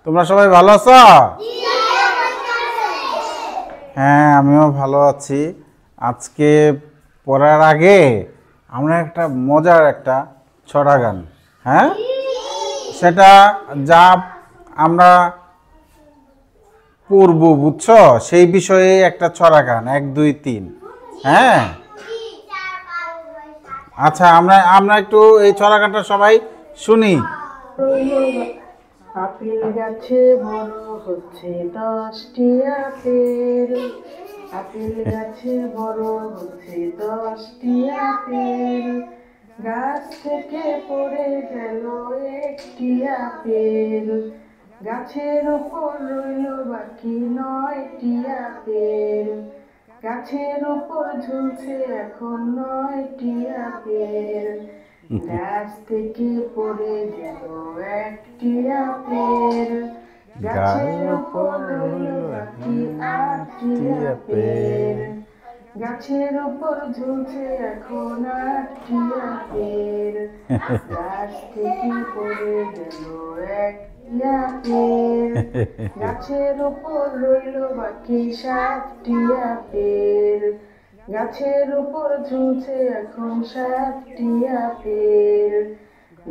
তোমরা সবাই ভালো আছো? হ্যাঁ, আমিও ভালো আছি। আজকে পড়ার আগে আমরা একটা মজার একটা ছড়া গান, হ্যাঁ, সেটা যা আমরা পড়ব, বুঝছো, সেই বিষয়ে একটা ছড়া গান 1 2 3। হ্যাঁ, আচ্ছা, আমরা একটু এই ছড়া গানটা সবাই শুনি। আপেল গাছে বড় হচ্ছে 10টি আপেল, আপেল গাছে বড় হচ্ছে 10টি আপেল, গাছ থেকে পড়ে গেল একটি আপেল, গাছের উপর রইল বাকি 9টি আপেল, গাছের উপর ঝুলছে এখন 9টি আপেল, গাছ থেকে পড়ে গেল একটি আপেল, গাছের উপর রইল বাকি 8টি আপেল, গাছের উপর ঝুলছে এখন 8টি আপেল, গাছ থেকে পড়ে গেল একটি আপেল, গাছের উপর রইল বাকি 7টি আপেল, গাছের উপর ঝুলছে এখন 7টি আপেল,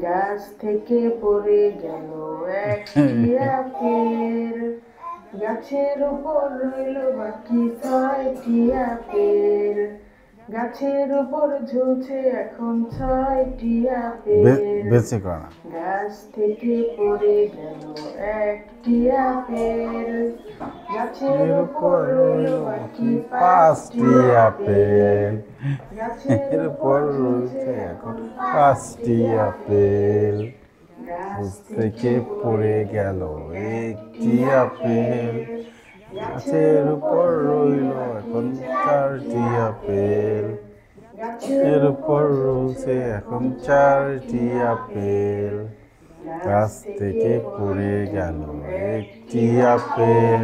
গাছ থেকে পড়ে গেল একটি আপেল, গাছের উপর রইল বাকি 6টি আপেল, গাছের উপর ঝুলছে এখন 6টি আপেল, বেঁচে করা, গাছ থেকে পড়ে গেল একটি আপেল, গাছের উপর রইল বাকি 5টি আপেল, গাছের উপর রয়েছে এখন 5টি আপেল, গাছ থেকে পড়ে গেল একটি আপেল, গাছের উপর রইল এখন 4টি আপেল, গাছের উপর রয়েছে এখন 4টি আপেল, গাছ থেকে পড়ে গেল একটি আপেল,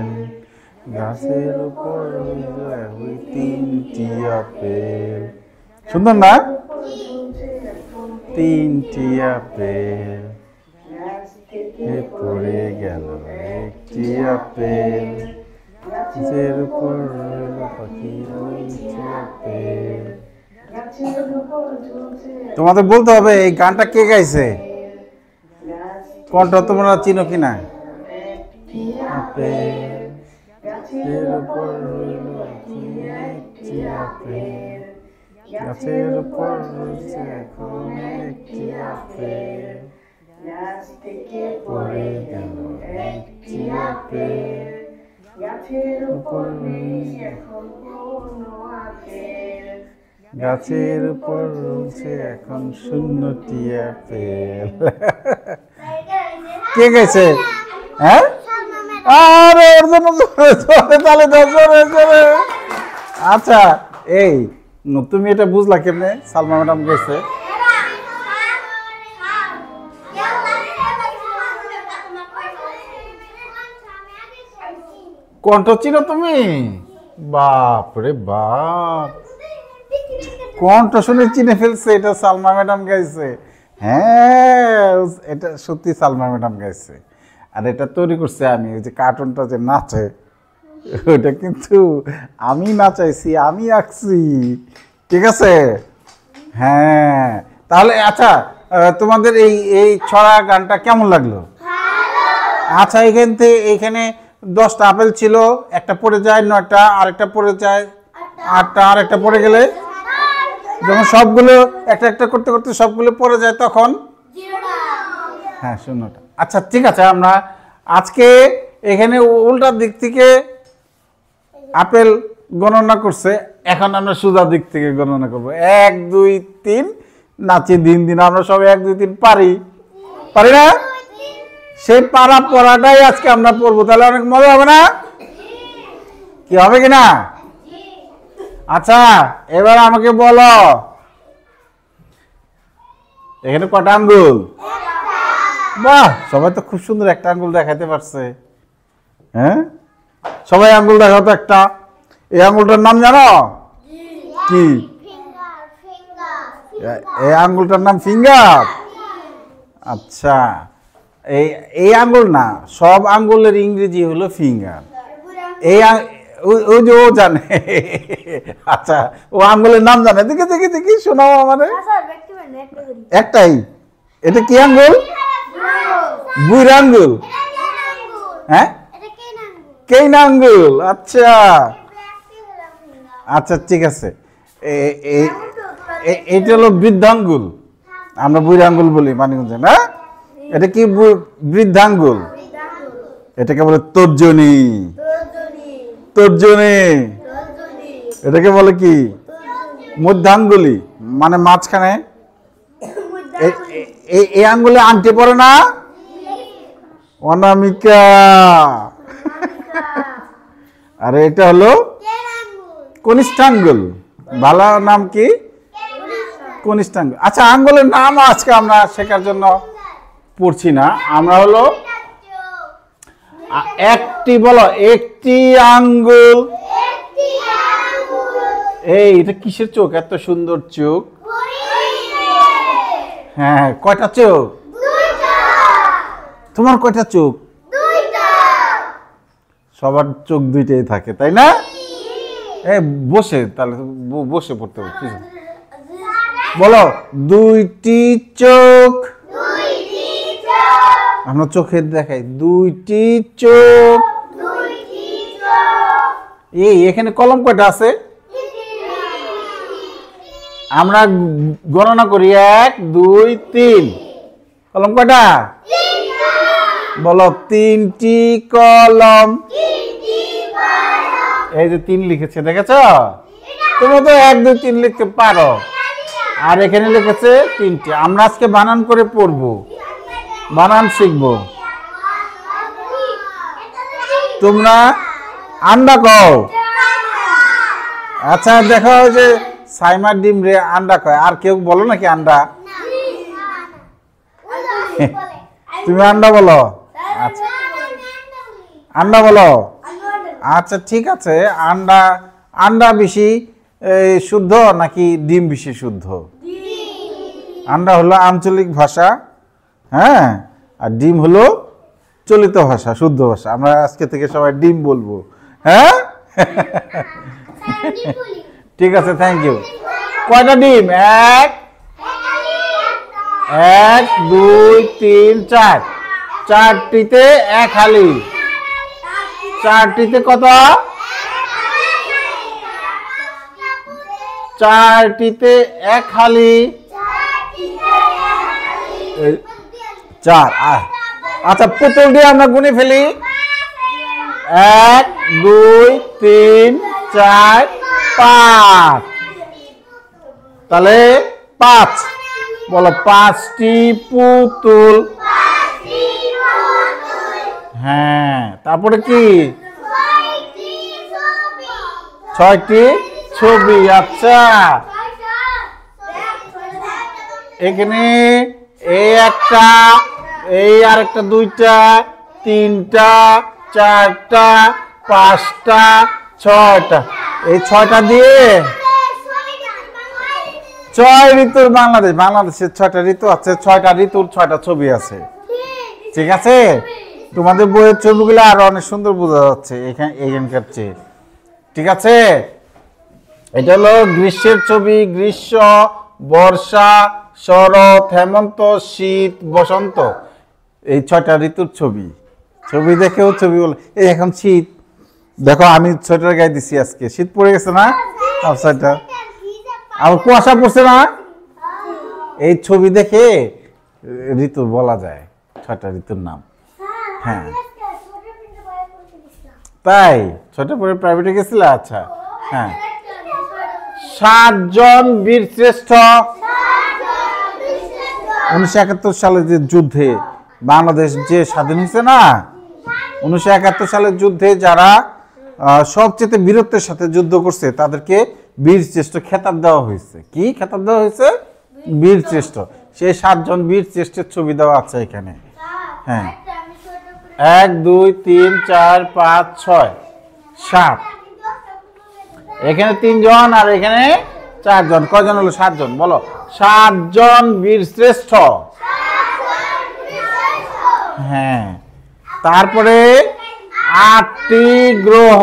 গাছের উপর রইল এখন 3টি আপেল। সুন্দর না? 3টি আপেল, গাছ থেকে পড়ে গেল একটি আপেল, গাছের উপর রইল বাকি 9টি আপেল। তোমাদের বলতে হবে এই গানটা কে গাইছে, কোনটা তোমরা চিনো কিনা? আপেল, গাছের উপর রইল একটি আপেল, গাছের উপর রয়েছে এখন একটি আপেল, গাছ থেকে পড়ে গেল একটি আপেল, গাছের উপর নেই এখন কোনো আপেল, গাছের উপর রয়েছে এখন 0টি আপেল। কে গেছে? হ্যাঁ, আরে ওর জন্য তাহলে জোরে। আচ্ছা, এই তুমি এটা বুঝলা কেমনে সালমা ম্যাডাম গেছে? কণ্ঠ চিনো তুমি? বাপ রে বাপ, কণ্ঠ শুনে চিনে ফেলছে এটা সালমা ম্যাডাম গাইছে। হ্যাঁ, এটা সত্যি সালমা ম্যাডাম গাইছে। আর এটা তৈরি করছে আমি, ওই যে কার্টুনটা যে নাচে ওটা কিন্তু আমি নাচাইছি, আমি আঁকছি, ঠিক আছে? হ্যাঁ, তাহলে আচ্ছা, তোমাদের এই ছড়া গানটা কেমন লাগলো? আচ্ছা, এইখানে 10টা আপেল ছিল, একটা পড়ে যায় 9টা, আরেকটা পড়ে যায় 8টা, আরেকটা পড়ে গেলে যখন সবগুলো একটা একটা করতে করতে সবগুলো পড়ে যায় তখন 0টা। আচ্ছা, ঠিক আছে, আমরা আজকে এখানে উল্টার দিক থেকে আপেল গণনা করছে, এখন আমরা সোজা দিক থেকে গণনা করবো। 1 2 3 নাচি দিন আমরা সবাই 1 2 3 পারি না? সেই পড়াটাই আজকে আমরা পড়বো, তাহলে অনেক মজা হবে না? কি হবে কিনা? আচ্ছা, এবার আমাকে বলো এখানে কটা আঙ্গুল? বাহ, সবাই তো খুব সুন্দর একটা আঙ্গুল দেখাতে পারছে। হ্যাঁ, সবাই আঙ্গুল দেখাও তো একটা। এই আঙ্গুলটার নাম জানো কি? এই আঙ্গুলটার নাম ফিঙ্গার। আচ্ছা, এই এই আঙ্গুল না, সব আঙ্গুলের ইংরেজি হলো ফিঙ্গার। এই ওই যে ও জানে। আচ্ছা, ও আঙ্গুলের নাম জানে। দেখি দেখি দেখি, শোনাও আমারে। একটাই। এটা কি আঙ্গুল? বুড়া আঙ্গুল। হ্যাঁ, কেইন আঙ্গুল। আচ্ছা আচ্ছা, ঠিক আছে। এটা হলো বৃদ্ধাঙ্গুল, আমরা বুড়া আঙ্গুল বলি মানিকগঞ্জে না। এটা কি? বৃদ্ধাঙ্গুল। এটাকে বলে তর্জনী। তর্জনী। এটাকে বলে কি? মধ্যাঙ্গুলি, মানে মাঝখানে। এই আঙ্গুলে আংটি পড়ে না? অনামিকা। আরে এটা হলো কনিষ্ঠাঙ্গুল। ভালো নাম কি? কনিষ্ঠাঙ্গুল। আচ্ছা, আঙ্গুলের নাম আজকে আমরা শেখার জন্য পড়ছি না, আমরা হলো একটি, বলো একটি আঙ্গুল। এই এটা কিসের চোখ? এত সুন্দর চোখ। হ্যাঁ, কয়টা চোখ? তোমার কয়টা চোখ? সবার চোখ দুইটাই থাকে, তাই না? এই বসে, তাহলে বসে পড়তে হবে। বলো, দুইটি চোখ। আমরা চোখে দেখাই, দুইটি চোখ। এই এখানে কলম কয়টা আছে? আমরা গণনা করি, 1 2 3। কলম কয়টা? বলো, 3টি কলম। এই যে 3 লিখেছে, দেখেছো? তুমি তো 1 2 3 লিখতে পারো, আর এখানে লিখেছে 3টি। আমরা আজকে বানান করে পড়বো, বানান শিখবো। তোমরা আন্ডা কও। আচ্ছা, দেখো যে সাইমার ডিম রে আন্ডা কয়। আর কেউ বলো নাকি আন্ডা? তুমি আন্ডা বলো। আচ্ছা, আন্ডা বলো। আচ্ছা, ঠিক আছে। আন্ডা, আন্ডা বেশি শুদ্ধ নাকি ডিম বেশি শুদ্ধ? আন্ডা হলো আঞ্চলিক ভাষা, হ্যাঁ, আর ডিম হলো চলিত ভাষা, শুদ্ধ ভাষা। আমরা আজকে থেকে সবাই ডিম বলবো, হ্যাঁ? ঠিক আছে, থ্যাংক ইউ। কয়টা ডিম? 1 2 3 4। 4টিতে 1 হালি। 4টিতে কত? 4টিতে 1 হালি। 4। আচ্ছা, পুতুল দিয়ে আমরা গুনে ফেলি। 1 2 3 4 5। তাহলে 5। বলো, 5টি পুতুল। হ্যাঁ, তারপরে কি? 6টি ছবি। আচ্ছা, এখানে এই একটা, এই আর একটা, 2টা 3টা 4টা 5টা 6টা। এই 6টা দিয়ে 6 ঋতুর বাংলাদেশ। বাংলাদেশের 6টা ঋতু আছে, 6টা ঋতুর 6টা ছবি আছে। ঠিক আছে? তোমাদের বইয়ের ছবিগুলো আরো অনেক সুন্দর বোঝা যাচ্ছে এখানকার চেয়ে। ঠিক আছে? এটা হলো গ্রীষ্মের ছবি। গ্রীষ্ম, বর্ষা, শরৎ, হেমন্ত, শীত, বসন্ত। এই 6টা ঋতুর ছবি। ছবি দেখেও ছবি বলে। এই এখন শীত, দেখো আমি সোয়েটার গায়ে দিছি আজকে। শীত পড়ে গেছে না? সোয়েটার। আর কুয়াশা পড়ছে না? এই ছবি দেখে ঋতু বলা যায়, 6টা ঋতুর নাম। হ্যাঁ, তাই? 6টা পরে প্রাইভেটে গেছিল? আচ্ছা, হ্যাঁ। 7 জন বীর শ্রেষ্ঠ। 1971 সালে যে যুদ্ধে বাংলাদেশ যে স্বাধীন হয়েছে না, 1971 সালের যুদ্ধে যারা সবচেয়ে বীরত্বের সাথে যুদ্ধ করছে তাদেরকে বীর শ্রেষ্ঠ খেতাব দেওয়া হয়েছে। কি খেতাব দেওয়া হয়েছে? বীর শ্রেষ্ঠ। সেই 7 জন বীর শ্রেষ্ঠের ছবি দেওয়া আছে এখানে। হ্যাঁ, 1 2 3 4 5 6 7। এখানে 3 জন আর এখানে 4 জন। কয়জন হলো? 7 জন। বলো, 7 জন বীর শ্রেষ্ঠ। হ্যাঁ, তারপরে 8টি গ্রহ।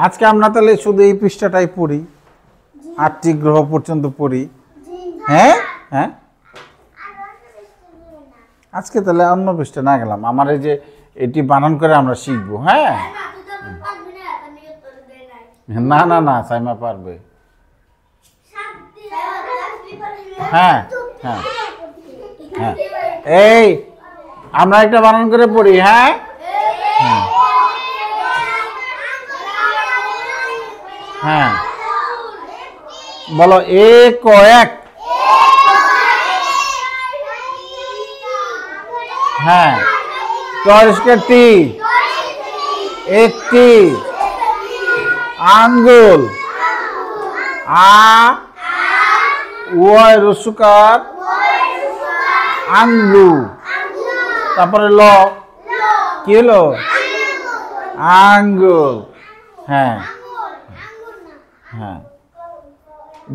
আজকে আমরা তাহলে শুধু এই পৃষ্ঠাটাই পড়ি, 8টি গ্রহ পর্যন্ত পড়ি। হ্যাঁ হ্যাঁ, আজকে তাহলে অন্য পৃষ্ঠা না গেলাম, আমার এই যে এটি বানান করে আমরা শিখবো। হ্যাঁ, না না না, সাইমা পারবে। হ্যাঁ হ্যাঁ হ্যাঁ, এই আমরা একটা বানান করে পড়ি। হ্যাঁ হ্যাঁ হ্যাঁ, বলো এক এক। হ্যাঁ, টি, একটি আঙ্গুল। ওয় রসুকার আঙ্গু। তারপরে ল, কি হলো? আঙ্গুল। হ্যাঁ হ্যাঁ,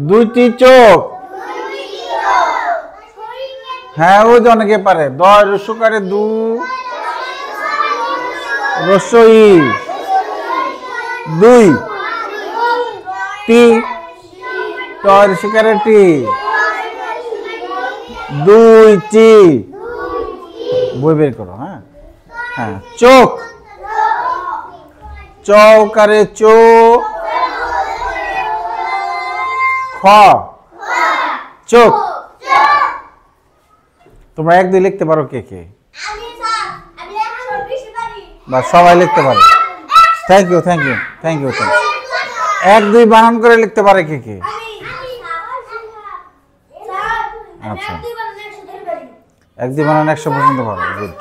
2টি চোখ। হ্যাঁ, ওই যে অনেকে পারে। দয় রসুকারে দু, রসই 2, টি, টয় রসিকারে টি, 2টি। বই বের করো। হ্যাঁ হ্যাঁ, চোখ, চৌকারে চো, খ, চোখ। তোমরা 1 2 লিখতে পারো কে কে? বা সবাই লিখতে পারো? Thank you thank you thank you. 1 2 বানান করে লিখতে পারে কে কে? আচ্ছা, 1 2 বানান 100 পর্যন্ত পারো। গুড।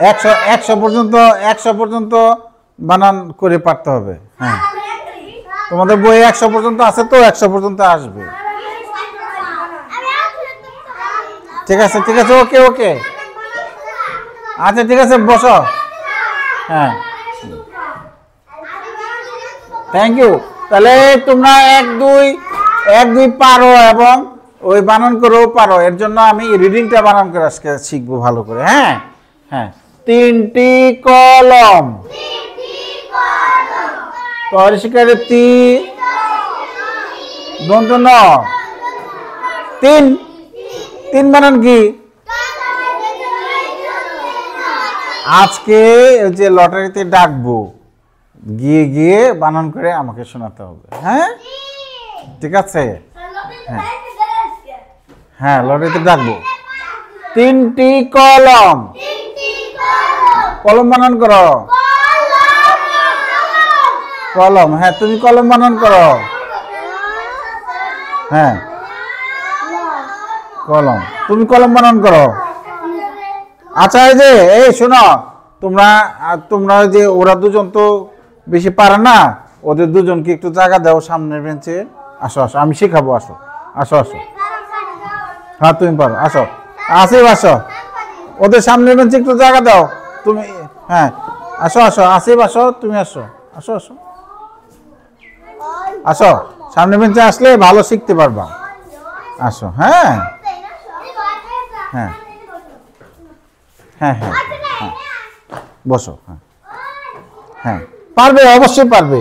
100 পর্যন্ত, 100 পর্যন্ত বানান করে পারতে হবে। হ্যাঁ, তোমাদের বই 100 পর্যন্ত আছে তো, 100 পর্যন্ত আসবে। ঠিক আছে ঠিক আছে, ওকে ওকে। আচ্ছা ঠিক আছে, বসো। হ্যাঁ, থ্যাংক ইউ। তাহলে তোমরা 1 2 পারো এবং ওই বানান করেও পারো। এর জন্য আমি রিডিংটা বানান করে আজকে শিখবো ভালো করে। হ্যাঁ হ্যাঁ, 3টি কলম। তরি শিকারে তি, দন্ত ন, 3 বানান কি? আজকে যে লটারিতে ডাকবো, গিয়ে গিয়ে বানান করে আমাকে শোনাতে হবে। হ্যাঁ ঠিক আছে। হ্যাঁ হ্যাঁ, লটারিতে ডাকবো। 3টি কলম। কলম বানান করো। কলম। হ্যাঁ, তুমি কলম বানান করো। হ্যাঁ, কলম। তুমি কলম বানান করো। আচ্ছা, এই যে এই শোনো, তোমরা যে ওরা দুজন তো বেশি পারে না, ওদের দুজনকে একটু জায়গা দাও সামনের বেঞ্চে। আসো আসো, আমি শেখাবো। আসো আসো আসো। হ্যাঁ, তুমি পারো। আসো আসিফ, আসো। ওদের সামনের বেঞ্চে একটু জায়গা দাও তুমি। হ্যাঁ, আসো আসো আসিফ, আসো। তুমি আসো আসো আসো আসো। সামনের বেঞ্চে আসলে ভালো শিখতে পারবা। আসো। হ্যাঁ হ্যাঁ হ্যাঁ হ্যাঁ হ্যাঁ, বসো। হ্যাঁ হ্যাঁ, পারবে, অবশ্যই পারবে।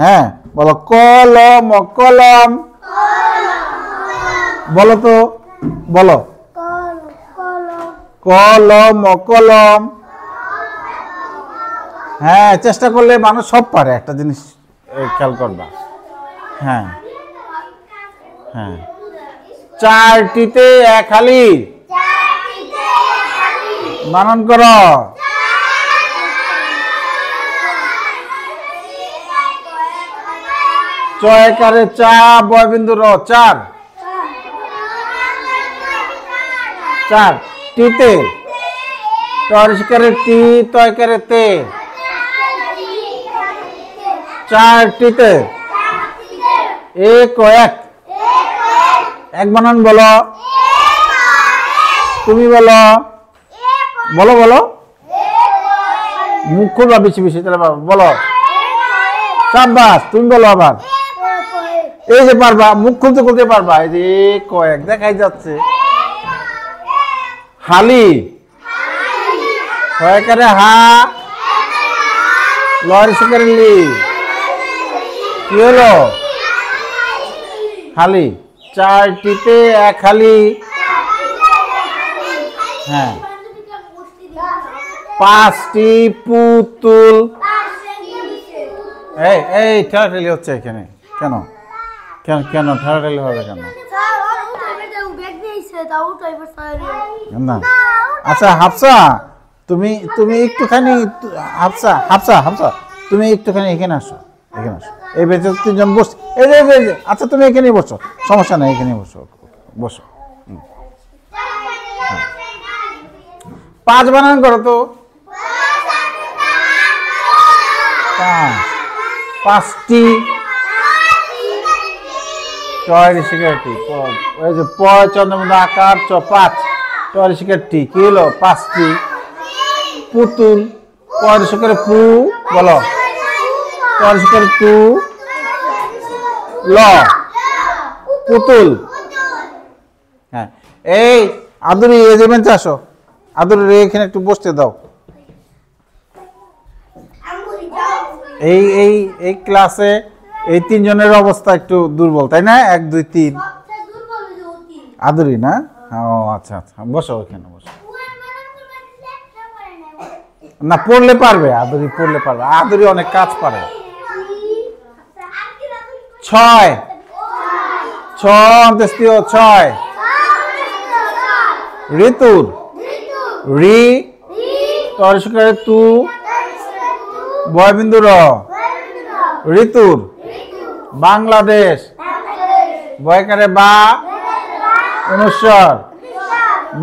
হ্যাঁ, বলো কলম। কলম বলো তো, বলো। কলম কলম। হ্যাঁ, চেষ্টা করলে মানুষ সব পারে। একটা জিনিস খেয়াল করবা। হ্যাঁ হ্যাঁ, 4টিতে 1 হালি। বানান করো। চয়কারে চা, বয়বিন্দু র, 4। 4টিতে, টরিশকারে টি, তয়কারে তে, 4টিতে। 1 1। 1 বানান বলো। তুমি বলো, বলো বলো। মুখ খুলবা বেশি বেশি, তাহলে বলো। সাব্বাস, তুমি বলো আবার। এই যে পারবা, মুখ খুলতে খুলতে পারবা। এই যে কয়েক দেখাই যাচ্ছে। হালি, কয়েকারে হা, লরি শিকারে লি, কি হলো? হালি। চারটিতে এক হালি। হ্যাঁ। পাঁচটি পুতুল। এই এই ঠেলাঠেলি হচ্ছে এখানে কেন? কেন কেন ঠেলাঠেলি হবে কেন? না আচ্ছা হাফসা, তুমি তুমি একটুখানি, হাফসা হাফসা হাফসা তুমি একটুখানি এখানে আসো, এখানে আসো। এই বেঁচে তিনজন বস। এই যে আচ্ছা তুমি এখানে বসো, সমস্যা নাই, এখানে বসো, বসো। পাঁচ বানান করো তো। পাঁচটি টয় শিকারটি। ওই যে প চন্দ্রমুদ্রা আকার চ পাঁচ, টয় শিকারটি কি হলো? পাঁচটি। পুতুল, পয় শিকারে পু, বলো। টয় শিকারে তু, ল, পুতুল। হ্যাঁ। এই আদুরি, এই যে বেঞ্চে আসো। আদুরি এখানে একটু বসতে দাও। এই এই এই ক্লাসে এই তিনজনের অবস্থা একটু দুর্বল, তাই না? 1 2 3 আদুরি না? ও আচ্ছা আচ্ছা, বসো ওখানে বসো। না পড়লে পারবে, আদুরি পড়লে পারবে, আদুরি অনেক কাজ পারে। 6 6 6 ঋতুর, রি তরস্বরে তু, বয়বিন্দু র, ঋতুর। বাংলাদেশ, বয়কারে বা, অনুস্বর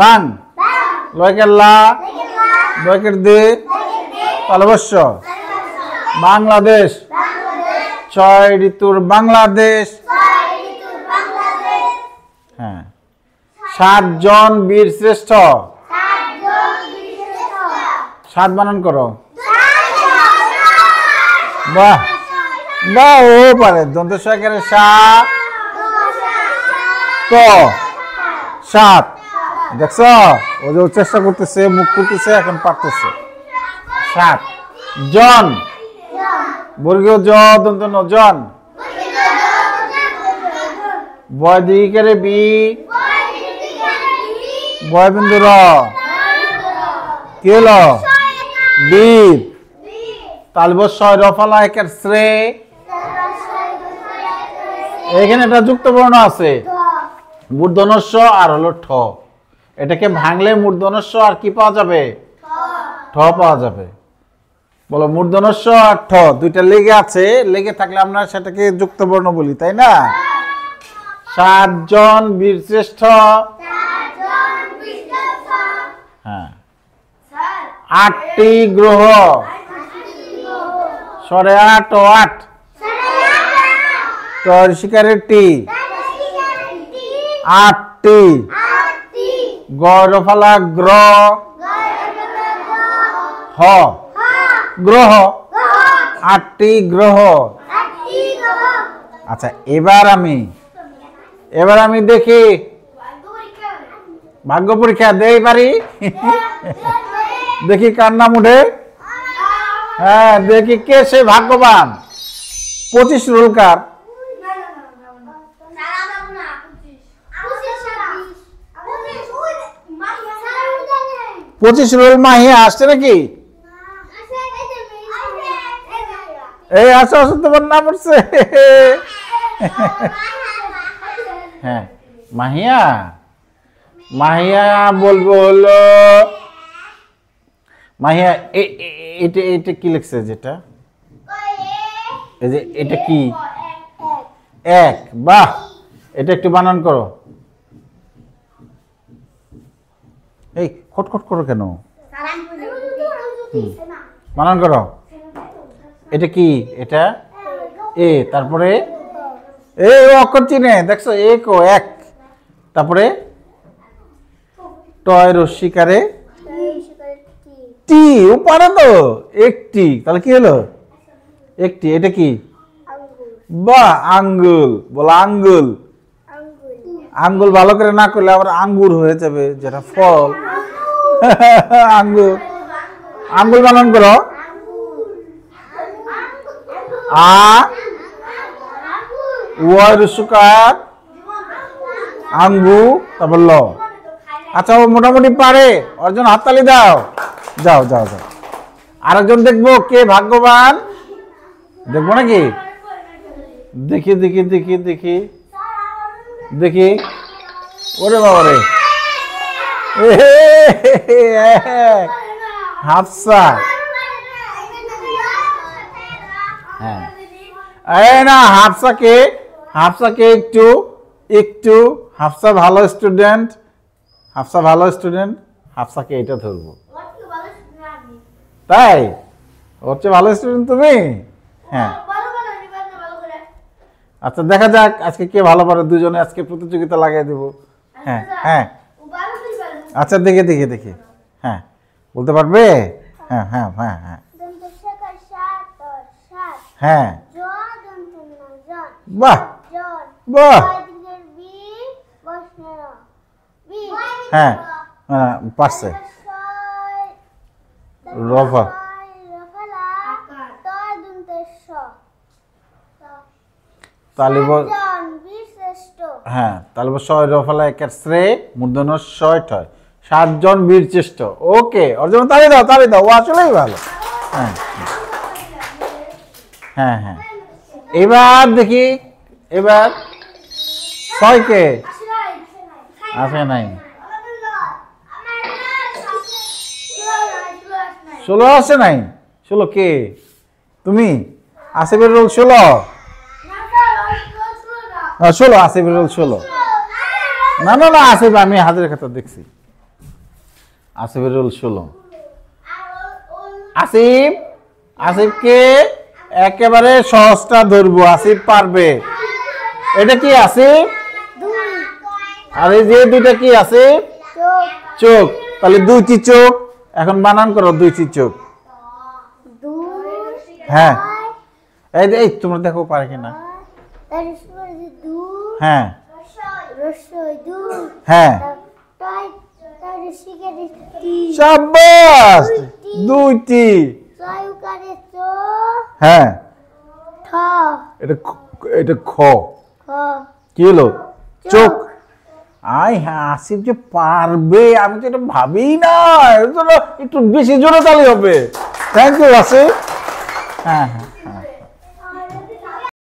বাং, লয়কার লা, বয়কার দে, তালবস্য। বাংলাদেশ, 6 ঋতুর বাংলাদেশ। হ্যাঁ। 7 জন বীর শ্রেষ্ঠ। 7 বানান করো। বাহ বাহ, ও পারে। দন্ত সহকারে সা, ক, 7। দেখছো, ও যে চেষ্টা করতেছে, মুখ করতেছে, এখন পারতেছে। 7 জন, বর্গীয় জ, দন্ত ন, জন। বয় দিকেরে বি, বয়বিন্দু র, কি হলো? বীর। তালবস্য রফালা একের শ্রে। এখানে একটা যুক্ত বর্ণ আছে, মূর্ধনস্য আর হলো ঠ। এটাকে ভাঙলে মূর্ধনস্য আর কি পাওয়া যাবে? ঠ পাওয়া যাবে। বলো, মূর্ধনস্য আর ঠ দুইটা লেগে আছে, লেগে থাকলে আমরা সেটাকে যুক্ত বর্ণ বলি, তাই না? 7 জন বীর শ্রেষ্ঠ। হ্যাঁ। 8টি গ্রহ। সরে 8 ও 8, তর শিকারের টি, 8টি। গরফালা গ্র, হ, গ্রহ। 8টি গ্রহ। আচ্ছা এবার আমি দেখি, ভাগ্য পরীক্ষা দেই পারি। দেখি কার নাম উঠে। হ্যাঁ, দেখি কে সে ভাগ্যবান। 25 রোলকার। 25 রোল মাহিয়া আসছে নাকি? এই আসো আসো, তোমার নাম উঠছে। হ্যাঁ মাহিয়া, মাহিয়া বলবো হলো মাহিয়া। এটা এটা কি লিখছে? যেটা এই যে এটা কি? 1। বাহ, এটা একটু বানান করো। এই খটখট করো কেন? বানান করো। এটা কি? এটা এ, তারপরে এ অক্ষর চিনে দেখছো? এক ও 1, তারপরে টয় রস্যিকারে টি, ও পারে তো। একটি, তাহলে কি হলো? একটি। এটা কি? বাহ, আঙ্গুল, বলো আঙ্গুল। আঙ্গুল ভালো করে না করলে আবার আঙ্গুর হয়ে যাবে, যেটা ফল। আঙ্গুর, আঙ্গুল বানান করো। আ ওয়ারসুকার আঙ্গু, তারপর ল। আচ্ছা, ও মোটামুটি পারে, ওর জন্য হাততালি দাও। যাও যাও যাও, আরেকজন দেখবো কে ভাগ্যবান, দেখবো নাকি? দেখি দেখি দেখি দেখি দেখি, ওরে বাবা রে, হাফসা। হ্যাঁ, না হাফসাকে, হাফসাকে একটু একটু, হাফসা ভালো স্টুডেন্ট, হাফসা ভালো স্টুডেন্ট, হাফসাকে এটা ধরবো। তাই ওর চেয়ে ভালো স্টুডেন্ট তুমি? হ্যাঁ, আচ্ছা দেখা যাক আজকে কে ভালো পারে, দুজনে আজকে প্রতিযোগিতা লাগিয়ে দেবো। হ্যাঁ হ্যাঁ, আচ্ছা দেখে দেখে দেখে, হ্যাঁ বলতে পারবে? হ্যাঁ হ্যাঁ হ্যাঁ হ্যাঁ হ্যাঁ, বাহ বাহ, হ্যাঁ পারছে। রফা, তাহলে হ্যাঁ, তাহলে ছয় রফালা একের শ্রে মূর্ধন্য ছয় ঠয়, 7 জন বীর চেষ্ট। ওকে, ওর জন্য তালি দাও, তালি দাও, ও আসলেই ভালো। হ্যাঁ হ্যাঁ হ্যাঁ, এবার দেখি, এবার 6 কে আসে নাই, 16 আসে নাই। 16 কে? তুমি? আসিফের রোল 16, 16 আসিফের রোল 16। না না না, আসিফ আমি হাতের খাতা দেখছি, আসিফের রোল 16। আসিফ, আসিফকে একেবারে সহজটা ধরবো, আসিফ পারবে। এটা কি আসিফ? আর এই যে দুইটা কি আসিফ? চোখ। তাহলে 2টি চোখ, এখন বানান করো 2টি চোখ। হ্যাঁ, এই তোমরা দেখো পারে কিনা। হ্যাঁ হ্যাঁ, শাবাশ, 2টি। হ্যাঁ, এটা খ, কি হলো? চোখ। আই হ্যাঁ, আসিফ যে পারবে আমি তো এটা ভাবি না, একটু বেশি জোরে তালি হবে। Thank you Asif. হ্যাঁ হ্যাঁ হ্যাঁ।